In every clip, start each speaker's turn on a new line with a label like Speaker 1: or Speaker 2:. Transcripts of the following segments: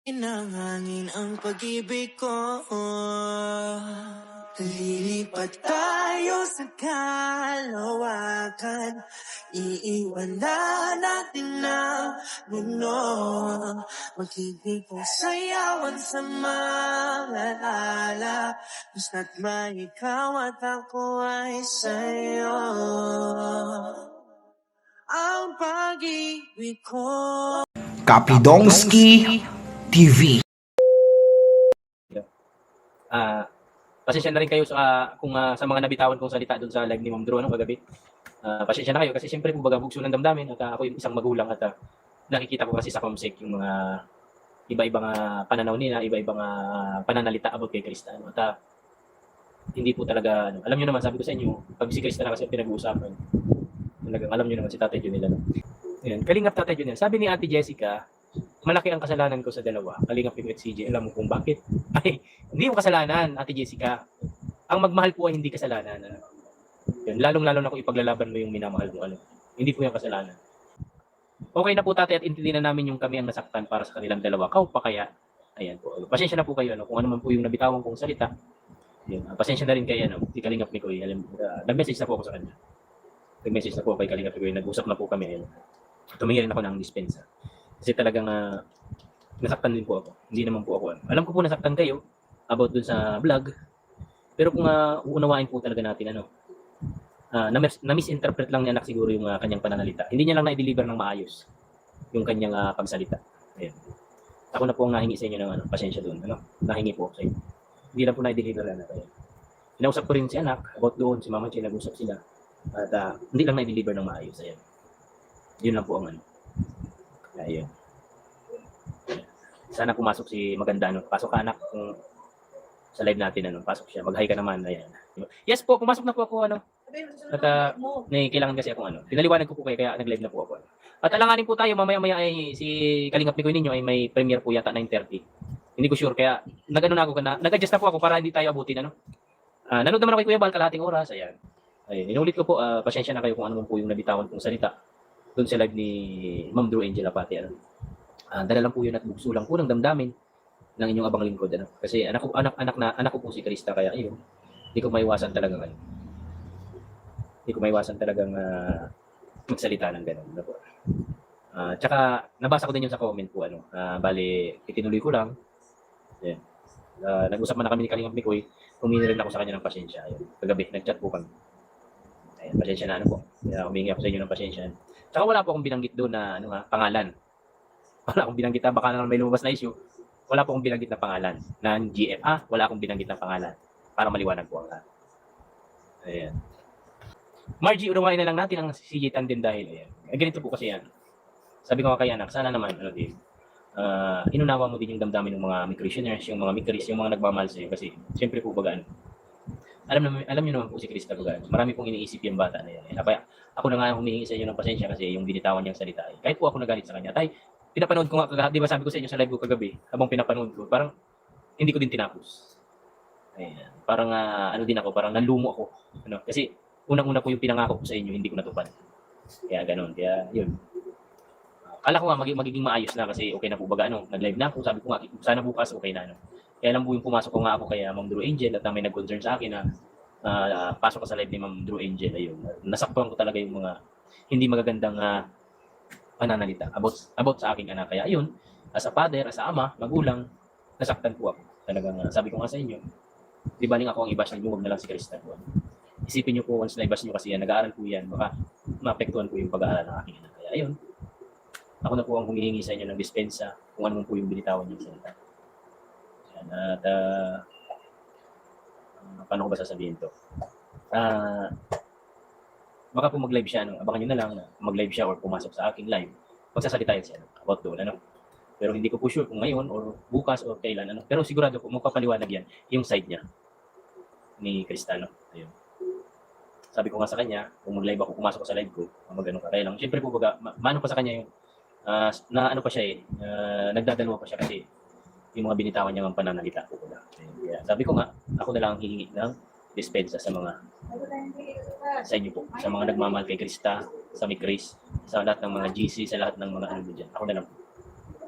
Speaker 1: Inangangin ang pag-ibig ko. Lilipat tayo sa kalawakan. Iiwan na natin ang mundo. Magiging kong sayawan sa mga ala. Basta't may ikaw at ako ay sa'yo. Ang pag-ibig ko.
Speaker 2: Kapidongski TV.
Speaker 3: Pasensya na rin kayo sa kung sa mga nabitawan kong salita doon sa live ni Ma'am Drew kagabi. Pasensya na kayo kasi siyempre po bugso ng damdamin at ako yung isang magulang at nakikita ko kasi sa Comsec yung mga iba-ibang pananaw nila, iba-ibang pananalita about kay Krista. At hindi po talaga, alam niyo naman, sabi ko sa inyo, pag si Krista na kasi pinag-uusapan, talagang alam niyo naman si Tatay Junel. Ayan, kalingap Tatay Junel. Sabi ni Ate Jessica, malaki ang kasalanan ko sa dalawa. Kalingap Pim at CJ, alam mo kung bakit? Ay, hindi yung kasalanan, Ate Jessica. Ang magmahal po ay hindi kasalanan. Yan, lalong-lalo na kung ipaglalaban mo yung minamahal mo. Hindi po yung kasalanan. Okay na po tatay at intindihan na namin yung kami ang nasaktan para sa kanilang dalawa. Kau pa kaya? Ayan po. Pasensya na po kayo kung ano man po yung nabitawan kong salita. Yan, pasensya na rin kayo si Kalingap Mikoy. Nag-message na po ako sa kanya. Nag-message na po kay Kalingap Mikoy. Nag-usap na po kami. Tumingi rin ako ng dispensa. Kasi talagang nasaktan din po ako. Hindi naman po ako. Alam ko po nasaktan kayo about dun sa vlog. Pero kung uunawain po talaga natin na-misinterpret lang ni anak siguro yung kanyang pananalita. Hindi niya lang na-deliver ng maayos yung kanyang pagsalita. Ayan. Ako na po ang nahingi sa inyo ng pasensya doon. Nahingi po sa inyo. Hindi lang po na-deliver lang natin. Inausap ko rin si anak about doon, si Mama Che, nag-usap sila. At hindi lang na-deliver ng maayos. Ayan. Yun lang po ang Ayan. Sana pumasok si maganda. Pasok ka anak kung sa live natin. Pasok siya. Mag-hi ka naman. Ayan. Yes po, pumasok na po ako. At kailangan kasi ako pinaliwanag ko po kayo kaya nag-live na po ako. At alanganin po tayo mamaya-maya ay si Kalingap Mikoy ninyo ay may premiere po yata 9:30. Hindi ko sure kaya nag-adjust na po ako para hindi tayo abutin nanood naman ako kay Kuya Bal kalahating oras. Ayan. Inulit ko po pasensya na kayo kung ano po yung nabitawan kong salita doon sa live ni Ma'am Drew Angela pati dala lang po yun at bugso lang po ng damdamin ng inyong abang lingkod kasi anak ko po si Krista kaya ayun hindi ko maiwasan talagang magsalita ng gano'n. Tsaka nabasa ko din yung sa comment po bali itinuloy ko lang. Ayan. Nag-usap man na kami ni Kalingap Mikoy, humingi rin ako sa kanya ng pasensya. Ayun. Kagabi nag-chat po kami. Ayan, pasensya na po. Kaya humingi ako sa inyo ng pasensya. Tsaka wala po akong binanggit doon na pangalan. Wala akong binanggit baka naman may lumabas na issue. Wala po akong binanggit na pangalan ng GF. Wala akong binanggit na pangalan para maliwanag po ang lahat. Ayan. Margie, unawain na lang natin ang sisigitan din dahil ganito po kasi yan. Sabi ko nga kay anak, sana naman inunawa mo din yung damdamin ng mga Mikrisioners, yung mga Mikris, yung mga nagmamahal sa'yo kasi siyempre po baga alam niyo naman po si Krista baga marami pong iniisip yung bata na yan. Ako na nga humihingi sa inyo ng pasensya kasi yung binitawan niyang salita kahit po ako nagalit sa kanya. Pinapanood ko nga kagabi, di ba sabi ko sa inyo sa live ko kagabi habang pinapanood ko, parang hindi ko din tinapos. Ayan. Parang din ako, parang nalumo ako. Kasi unang-una po yung pinangako ko sa inyo, hindi ko natupad. Kaya ganoon. Kaya yun. Akala ko nga magiging maayos na kasi okay na po baga nag-live na ako. Sabi ko nga sana bukas okay na Kaya lang po yung pumasok ko nga ako kay Ma'am Drew Angel at may nag-concern sa akin na pasok ko sa live ni Ma'am Drew Angel. Ayun. Nasakpan ko talaga yung mga hindi magagandang pananalita about sa aking anak. Kaya ayun, as a father, as a ama, magulang, nasaktan po ako. Talagang sabi ko nga sa inyo, di baling ako ang i-bash nyo, huwag na lang si Krista po. Isipin nyo po once na i-bash nyo kasi nag-aaral po yan, baka maapektuhan po yung pag-aaral ng aking anak. Kaya ayun, ako na po ang humihingi sa inyo ng dispensa kung ano po yung binitawan nyo salita. Yan, at paano ko ba sasabihin to? Baka po mag-live siya, abangan nyo na lang na mag-live siya or pumasok sa aking live. Magsasalita yan siya about doon, Pero hindi ko po sure kung ngayon or bukas or kailan, Pero sigurado po, magpapaliwanag yan yung side niya ni Kristano. Ayun. Sabi ko nga sa kanya, kung mag-live ako, pumasok ko sa live ko, mag-ano ka. Kaya lang, siyempre po, mano pa sa kanya yung, pa siya nagdadalawa pa siya kasi yung mga binitawan niya ng pananalita ko. Kaya sabi ko nga, ako na lang ang hihingi ng dispensa sa inyo po, sa mga nagmamahal kay Krista, sa Mikris, sa lahat ng mga GC, sa lahat ng mga dyan. Ako na lang po.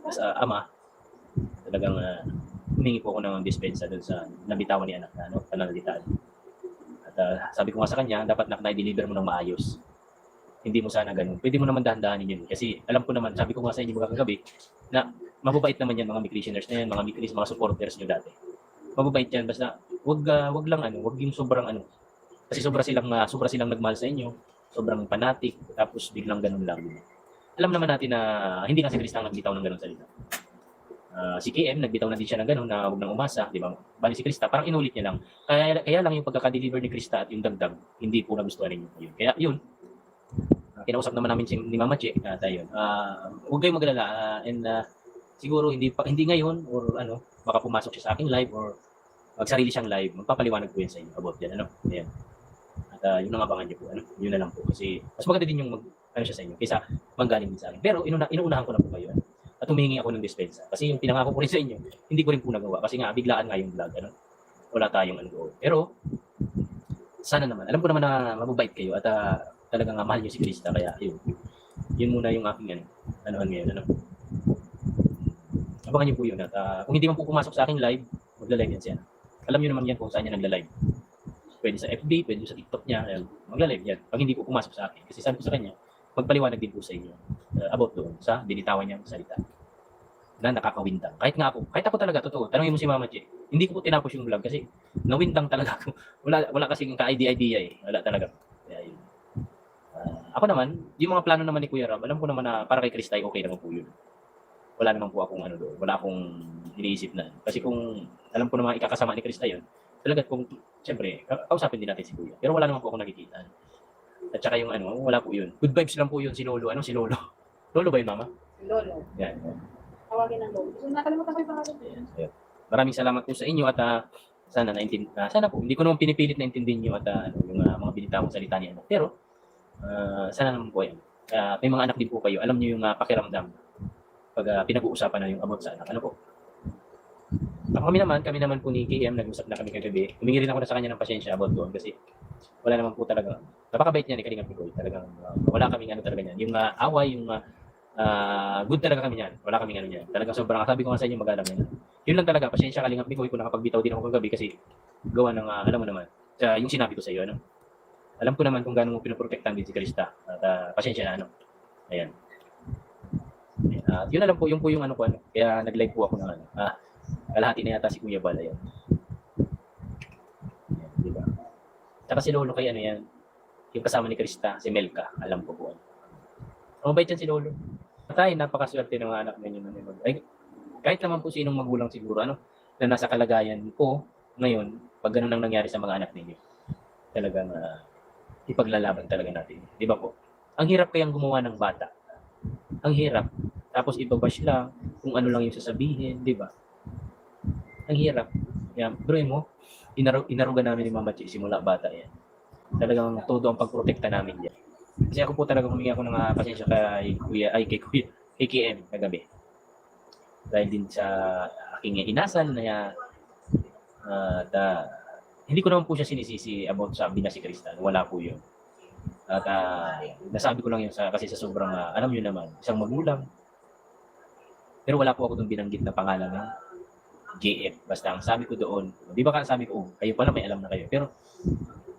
Speaker 3: As ama, talagang humingi po ako ng dispensa doon sa nabitawan ni anak na pananalitaan. At sabi ko nga sa kanya, dapat na-deliver mo ng maayos. Hindi mo sana ganun. Pwede mo naman dahan-dahanin yun. Kasi alam ko naman, sabi ko nga sa inyo mga kagabi, na mababait naman yan mga Mikrisioners na yan, mga Mikris, mga supporters nyo dati. Mababait yan, basta wag lang wag yung sobrang kasi sobra silang nagmahal sa inyo, sobrang fanatic, tapos biglang ganun lang. Alam naman natin na hindi na si Krista ang nagbitaw ng ganun salita. Si KM, nagbitaw na din siya ng ganun na huwag nang umasa, di ba? Bali si Krista, parang inulit niya lang. Kaya lang yung pagkaka-deliver ni Krista at yung dagdag, hindi po nagustuhan ninyo. Yun. Kaya yun, kinausap naman namin ni Mama Che, ayun. Huwag kayong magalala, siguro hindi ngayon or baka pumasok siya sa aking live or magsarili siyang live, magpapaliwanag po yan sa inyo about yan, Ayan. At yun ang abangan niyo po, yun na lang po. Kasi mas maganda din yung siya sa inyo kaysa manggaling din sa akin. Pero inuunahan ko na po kayo, at humingi ako ng dispensa. Kasi yung pinangako ko rin sa inyo, hindi ko rin po nagawa. Kasi nga, biglaan nga yung vlog, wala tayong Pero, sana naman, alam ko naman na mababait kayo at talagang mahal nyo si Krista. Kaya, yun muna yung aking ngayon, Abangan nyo po yun. At kung hindi man po pumasok sa aking live, magla-live yan siya. Alam nyo naman yan kung saan niya nagla-live. Pwede sa FB, pwede sa TikTok niya. Magla-live yan. Pag hindi po pumasok sa akin. Kasi sabi ko sa kanya, magpaliwanag din po sa inyo about doon sa binitawan niyang salita na nakakawindang. Kahit ako talaga, totoo. Tanongin mo si Mama Che, hindi ko po tinapos yung vlog kasi nawindang talaga ako. Wala kasing ka-idea Wala talaga. Kaya yun. Ako naman, yung mga plano naman ni Kuya Ram, alam ko naman na para kay Krista okay naman po yun. Wala naman po akong doon. Wala akong iniisip na. Kasi kung alam ko naman ikakasama ni Krista yun, talaga kung, siyempre, kausapin din natin si Kuya. Pero wala naman po akong nakikita. At saka yung wala po yun. Good vibes lang po yun si Lolo. Si Lolo? Lolo ba yun, Mama?
Speaker 2: Lolo.
Speaker 3: Yan.
Speaker 2: Tawagin ng Lolo. So, nakalimutan ko yung pangalan.
Speaker 3: Yan. Maraming salamat po sa inyo at sana po, hindi ko naman pinipilit na intindihin nyo at yung mga binitawang salita niya. Pero, sana naman po yan. May mga anak din po kayo. Alam nyo yung pakiramdam pag pinag-uusapan na yung about sa anak. Po? Kami naman po ni KM, nag-usap na kami kagabi. Humingi rin ako na sa kanya ng pasyensya about doon kasi wala naman po talaga. Napakabait niya ni Kalingap Picoy. Talagang wala kaming talaga niyan. Yung away, yung good talaga kami niyan. Wala kaming niyan. Talagang sobrang, sabi ko nga sa inyo mag-alam niyan. Yun lang talaga, pasyensya Kalingap Picoy kung nakapagbitaw din ako kagabi kasi gawa ng, alam mo naman, yung sinabi ko sa iyo, Alam ko naman kung gaano mo pinoprotektahan din si Krista. At pasyensya na, Ayan. At yun na lang po, yung ko, Kaya nag-live po ako ng kalahati na yata si Kuya Bala yan. Diba? Tsaka si Lolo kay yan, yung kasama ni Krista, si Melka, alam ko po. Mabait yan si Lolo. Patay, napakaswerte ng mga anak ninyo. Ay, kahit naman po sinong magulang siguro, na nasa kalagayan po ngayon, pag ganun ang nangyari sa mga anak ninyo, talagang ipaglalaban talaga natin. Di ba po? Ang hirap kayang gumawa ng bata. Ang hirap. Tapos ibabash lang kung ano lang yung sasabihin, di ba? Ang hirap. Yan, bro mo, inaruga namin ni Mama Che simula bata yan. Talagang todo ang pagprotekta namin yan. Kasi ako po talaga humingi ako ng pasensya kay KM kagabi. Dahil din sa aking inasal na hindi ko naman po siya sinisisi about sa bina si Krista. Wala po yun. At nasabi ko lang yun kasi sa sobrang, alam nyo naman, isang magulang. Pero wala po ako doon binanggit na pangalan ng JF. Basta ang sabi ko doon, di ba sabi ko, kayo pala may alam na kayo. Pero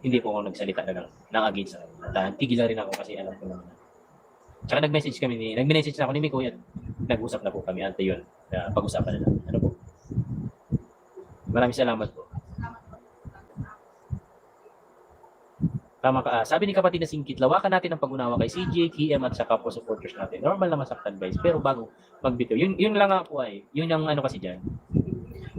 Speaker 3: hindi po ako nagsalita na ng against sa kanila. At tigilan rin ako kasi alam ko naman. Tsaka nag-message na ako ni Miko at nag-usap na po kami. At yun, pag-usapan na lang. Po? Maraming salamat po. Tama ka. Sabi ni kapatid na Singkit, lawakan natin ang pag-unawa kay CJ, KM at saka po supporters natin. Normal na masaktan guys, pero bago magbitaw. Yun lang nga po yun yung kasi dyan.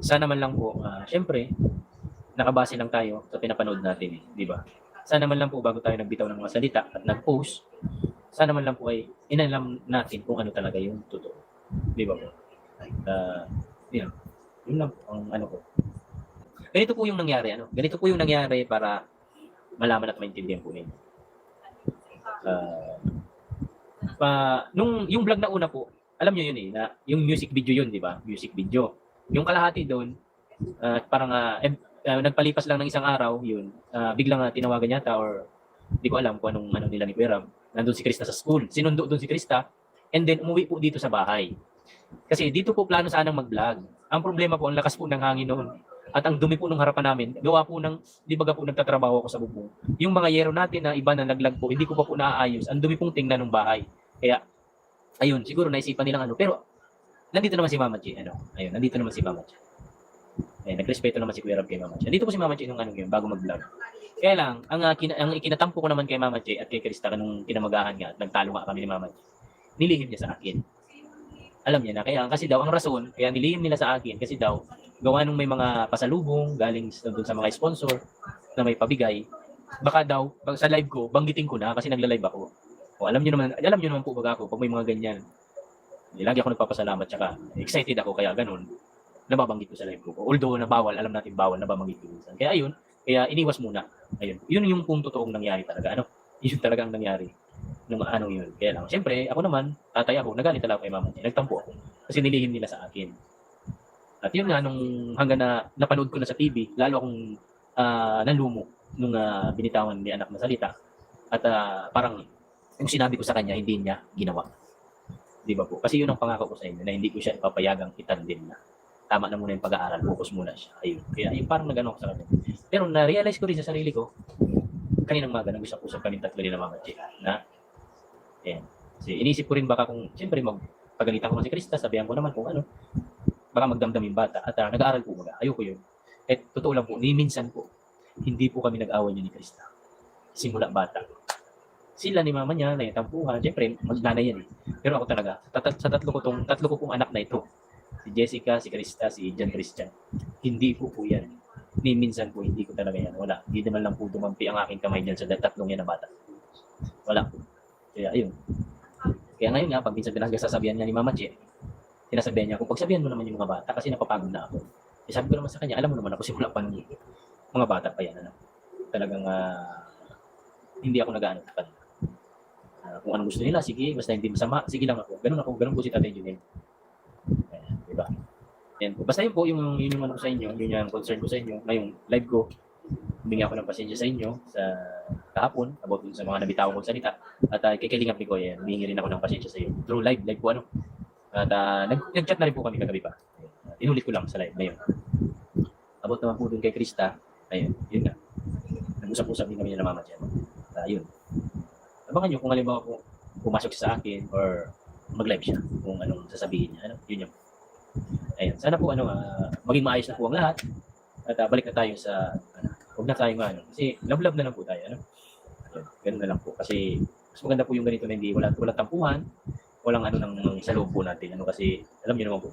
Speaker 3: Sana man lang po, syempre, nakabase lang tayo sa pinapanood natin di ba? Sana man lang po bago tayo nagbitaw ng mga salita at nag-post, sana man lang po inalam natin kung ano talaga yung totoo. Di ba po? Yun lang po ang ko. Ganito po yung nangyari, Ganito po yung nangyari para malaman at maintindihan po ninyo. Yung vlog na una po, alam nyo yun na yung music video yun, di ba? Music video. Yung kalahati doon, parang nagpalipas lang ng isang araw, yun, biglang tinawagan yata or di ko alam kung anong nila ni Kuya Ram. Nandun si Krista sa school. Sinundo doon si Krista and then umuwi po dito sa bahay. Kasi dito po plano sanang mag-vlog. Ang problema po, ang lakas po ng hangin noon. At ang dumi po ng harapan namin, gawa po ng, di baga po nagtatrabaho ako sa bubong. Yung mga yero natin na iba na naglag po, hindi ko pa po naaayos. Ang dumi pong tingnan ng bahay. Kaya, ayun, siguro naisipan nilang ano. Pero, nandito naman si Mama G. Ano? Ayun, nandito naman si Mama G. Ayun, nagrespeto naman si Kuya Rob kay Mama G. Nandito po si Mama G nung ano yun, bago mag-vlog. Kaya lang, ang ikinatampo ko naman kay Mama G at kay Krista nung kinamagahan nga at nagtalo nga kami ni Mama G, nilihim niya sa akin. Alam niya na, kaya kasi daw, ang rason, kaya nilihim nila sa akin, kasi daw, gawa nung may mga pasalubong galing doon sa mga sponsor na may pabigay, baka daw sa live ko banggitin ko na kasi nagla-live ako. O alam niyo naman po baga ako pag may mga ganyan. Lagi ako nagpapasalamat tsaka excited ako kaya ganun. Nababanggit ko sa live ko. Although na bawal, alam natin bawal nababanggit ko minsan. Kaya ayun, kaya iniwas muna. Ayun. Yun yung kung totoong nangyari talaga. Ano? Yun talaga ang nangyari. Nung ano yun. Kaya lang, siyempre, ako naman, tatay ako, nagalit talaga kay Mama G. Nagtampo ako. Kasi nilihim nila sa akin. At yun nga, nung hanggang na napanood ko na sa TV, lalo akong nalumo nung binitawan ni anak na salita. At parang yung sinabi ko sa kanya, hindi niya ginawa. Di ba po? Kasi yun ang pangako ko sa inyo na hindi ko siya ipapayagang itandem na. Tama na muna yung pag-aaral, focus muna siya. Ayun. Kaya yung parang nag-ano ako sa kanya. Pero na-realize ko rin sa sarili ko, kaninang maga, nag-usap-usap kami tatlo rin na Mama G. Na, ayan. Kasi inisip ko rin baka kung, siyempre magpagalitan ko man si Krista, sabihan ko naman kung ano, baka magdamdam yung bata. At nag-aaral po mga. Ayoko yun. At totoo lang po, ni minsan po, hindi po kami nag-away niya ni Krista. Simula bata. Sila ni mama niya, naitampuhan. Siyempre, magnanay yan eh. Pero ako talaga, sa tatlo ko pong anak na ito, si Jessica, si Krista, si John Christian, hindi po yan. Ni minsan po, hindi ko talaga yan. Wala. Hindi naman lang po dumampi ang aking kamay dyan sa tatlong yan na bata. Wala po. Kaya ayun. Kaya ngayon nga, pag minsan pinagsasabihan niya ni Mama G, sinasabihan niya ako, pagsabihan mo naman yung mga bata kasi napapagod na ako. Eh, sabi ko naman sa kanya, alam mo naman ako simula pa ng mga bata pa yan. Ano? Talagang hindi ako nag-ano pa kanila. Kung anong gusto nila, sige, basta hindi masama, sige lang ako. Ganun po si Tatay Junel. Diba? Yan po. Basta yun po, yung ano ko sa inyo, yun yung concern ko sa inyo. Ngayong live ko, humingi ako ng pasensya sa inyo sa kahapon, about sa mga nabitaw kong salita. At kay Kalingap ni Kuya, humingi rin ako ng pasensya sa iyo. Through live po ano. At nag-chat na rin po kami kagabi pa. Inulit ko lang sa live ngayon. About naman po dun kay Krista, ayun, yun nga. Nag-usap-usap din kami na Mama G. Yun. Abangan nyo kung halimbawa po pumasok siya sa akin or mag-live siya kung anong sasabihin niya. Ano? Yun yung. Ayun. Sana po maging maayos na po ang lahat. At balik na tayo sa huwag na tayo kasi love-love na lang po tayo. Ano? Ayun. Ganun na lang po. Kasi mas maganda po yung ganito na hindi walang tampuhan, walang ng sa loob po natin. Kasi alam niyo naman po,